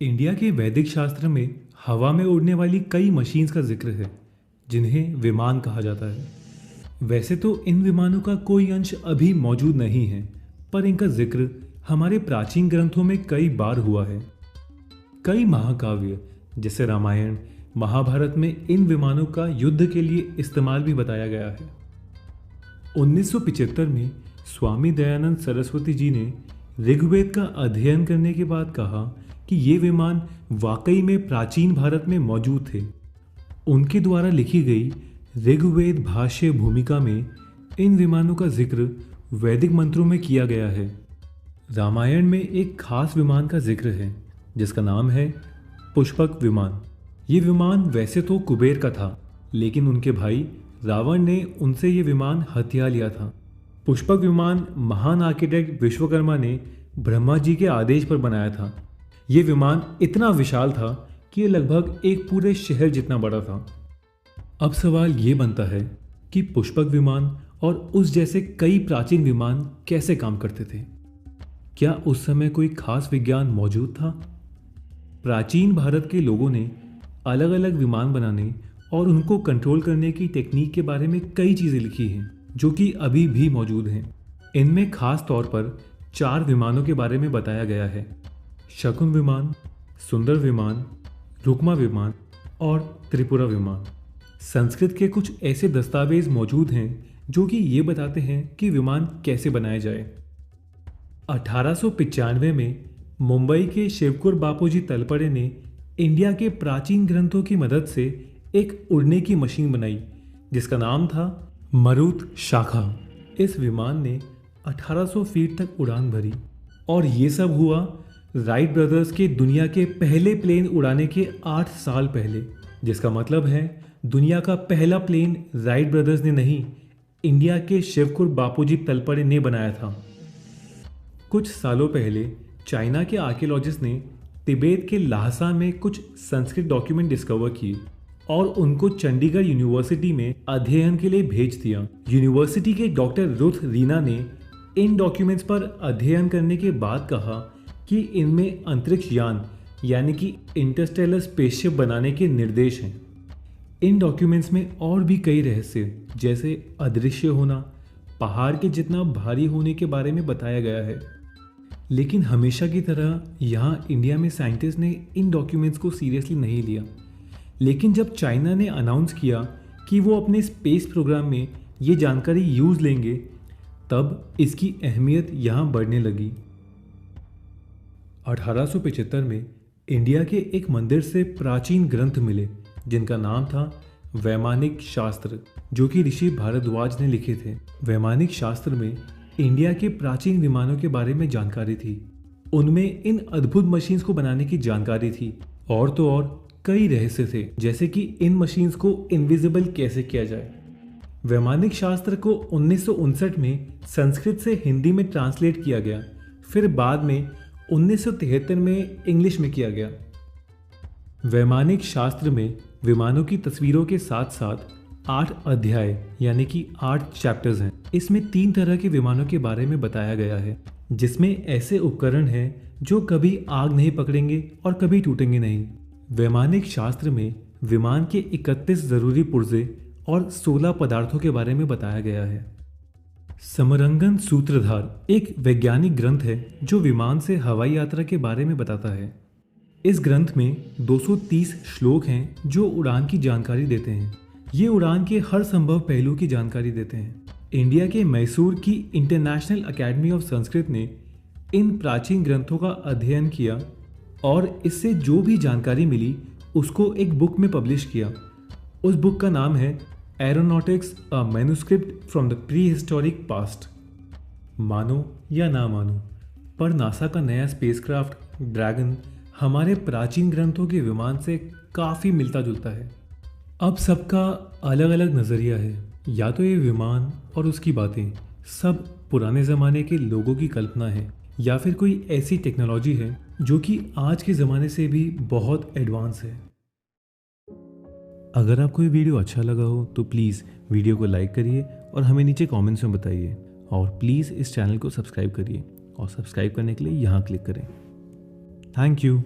India के वैदिक शास्त्र में हवा में उड़ने वाली कई मशीन्स का जिक्र है जिन्हें विमान कहा जाता है। वैसे तो इन विमानों का कोई अंश अभी मौजूद नहीं है, पर इनका जिक्र हमारे प्राचीन ग्रंथों में कई बार हुआ है। कई महाकाव्य जैसे रामायण, महाभारत में इन विमानों का युद्ध के लिए इस्तेमाल भी बताया गया है। 1975 में स्वामी दयानंद सरस्वती जी ने ऋग्वेद का अध्ययन करने के बाद कहा कि ये विमान वाकई में प्राचीन भारत में मौजूद थे। उनके द्वारा लिखी गई ऋग्वेद भाष्य भूमिका में इन विमानों का जिक्र वैदिक मंत्रों में किया गया है। रामायण में एक खास विमान का जिक्र है जिसका नाम है पुष्पक विमान। ये विमान वैसे तो कुबेर का था, लेकिन उनके भाई रावण ने उनसे ये विमान हथिया लिया था। पुष्पक विमान महान आर्किटेक्ट विश्वकर्मा ने ब्रह्मा जी के आदेश पर बनाया था। ये विमान इतना विशाल था कि ये लगभग एक पूरे शहर जितना बड़ा था। अब सवाल ये बनता है कि पुष्पक विमान और उस जैसे कई प्राचीन विमान कैसे काम करते थे? क्या उस समय कोई खास विज्ञान मौजूद था? प्राचीन भारत के लोगों ने अलग अलग विमान बनाने और उनको कंट्रोल करने की टेक्निक के बारे में कई चीज़ें लिखी हैं जो कि अभी भी मौजूद हैं। इनमें खास तौर पर 4 विमानों के बारे में बताया गया है: शकुन विमान, सुंदर विमान, रुक्मा विमान और त्रिपुरा विमान। संस्कृत के कुछ ऐसे दस्तावेज मौजूद हैं जो कि ये बताते हैं कि विमान कैसे बनाए जाए। 1895 में मुंबई के शिवकुर बापूजी तलपड़े ने इंडिया के प्राचीन ग्रंथों की मदद से एक उड़ने की मशीन बनाई जिसका नाम था मरुत शाखा। इस विमान ने 1800 फीट तक उड़ान भरी और ये सब हुआ राइट ब्रदर्स के दुनिया के पहले प्लेन उड़ाने के 8 साल पहले। जिसका मतलब है दुनिया का पहला प्लेन राइट ब्रदर्स ने नहीं, इंडिया के शिवकुर बापूजी तलपड़े ने बनाया था। कुछ सालों पहले चाइना के आर्कियोलॉजिस्ट ने तिब्बत के ल्हासा में कुछ संस्कृत डॉक्यूमेंट डिस्कवर किए और उनको चंडीगढ़ यूनिवर्सिटी में अध्ययन के लिए भेज दिया। यूनिवर्सिटी के डॉक्टर रुथ रीना ने इन डॉक्यूमेंट्स पर अध्ययन करने के बाद कहा कि इनमें अंतरिक्ष यान यानी कि इंटरस्टेलर स्पेसशिप बनाने के निर्देश हैं। इन डॉक्यूमेंट्स में और भी कई रहस्य जैसे अदृश्य होना, पहाड़ के जितना भारी होने के बारे में बताया गया है। लेकिन हमेशा की तरह यहाँ इंडिया में साइंटिस्ट ने इन डॉक्यूमेंट्स को सीरियसली नहीं लिया। लेकिन जब चाइना ने अनाउंस किया कि वो अपने स्पेस प्रोग्राम में ये जानकारी यूज़ लेंगे, तब इसकी अहमियत यहाँ बढ़ने लगी। 1875 में इंडिया के एक मंदिर से प्राचीन ग्रंथ मिले जिनका नाम था वैमानिक शास्त्र, जो कि ऋषि भारद्वाज ने लिखे थे। वैमानिक शास्त्र में इंडिया के प्राचीन विमानों के बारे में जानकारी थी। उनमें इन अद्भुत मशीन्स को बनाने की जानकारी थी और तो और कई रहस्य थे, जैसे कि इन मशीन्स को इनविजिबल कैसे किया जाए। वैमानिक शास्त्र को 1959 में संस्कृत से हिंदी में ट्रांसलेट किया गया, फिर बाद में 1973 में इंग्लिश में किया गया। वैमानिक शास्त्र में विमानों की तस्वीरों के साथ साथ 8 अध्याय यानी कि 8 चैप्टर्स हैं। इसमें 3 तरह के विमानों के बारे में बताया गया है, जिसमें ऐसे उपकरण हैं जो कभी आग नहीं पकड़ेंगे और कभी टूटेंगे नहीं। वैमानिक शास्त्र में विमान के 31 जरूरी पुर्जे और 16 पदार्थों के बारे में बताया गया है। समरंगन सूत्रधार एक वैज्ञानिक ग्रंथ है जो विमान से हवाई यात्रा के बारे में बताता है। इस ग्रंथ में 230 श्लोक हैं जो उड़ान की जानकारी देते हैं। ये उड़ान के हर संभव पहलू की जानकारी देते हैं। इंडिया के मैसूर की इंटरनेशनल अकेडमी ऑफ संस्कृत ने इन प्राचीन ग्रंथों का अध्ययन किया और इससे जो भी जानकारी मिली उसको एक बुक में पब्लिश किया। उस बुक का नाम है aeronautics a manuscript from the pre historic past. मानो या ना मानो, पर नासा का नया स्पेसक्राफ्ट ड्रैगन हमारे प्राचीन ग्रंथों के विमान से काफ़ी मिलता जुलता है। अब सबका अलग अलग नज़रिया है। या तो ये विमान और उसकी बातें सब पुराने ज़माने के लोगों की कल्पना है, या फिर कोई ऐसी टेक्नोलॉजी है जो कि आज के ज़माने से भी बहुत एडवांस है। अगर आपको ये वीडियो अच्छा लगा हो तो प्लीज़ वीडियो को लाइक करिए और हमें नीचे कमेंट्स में बताइए, और प्लीज़ इस चैनल को सब्सक्राइब करिए और सब्सक्राइब करने के लिए यहाँ क्लिक करें। Thank you.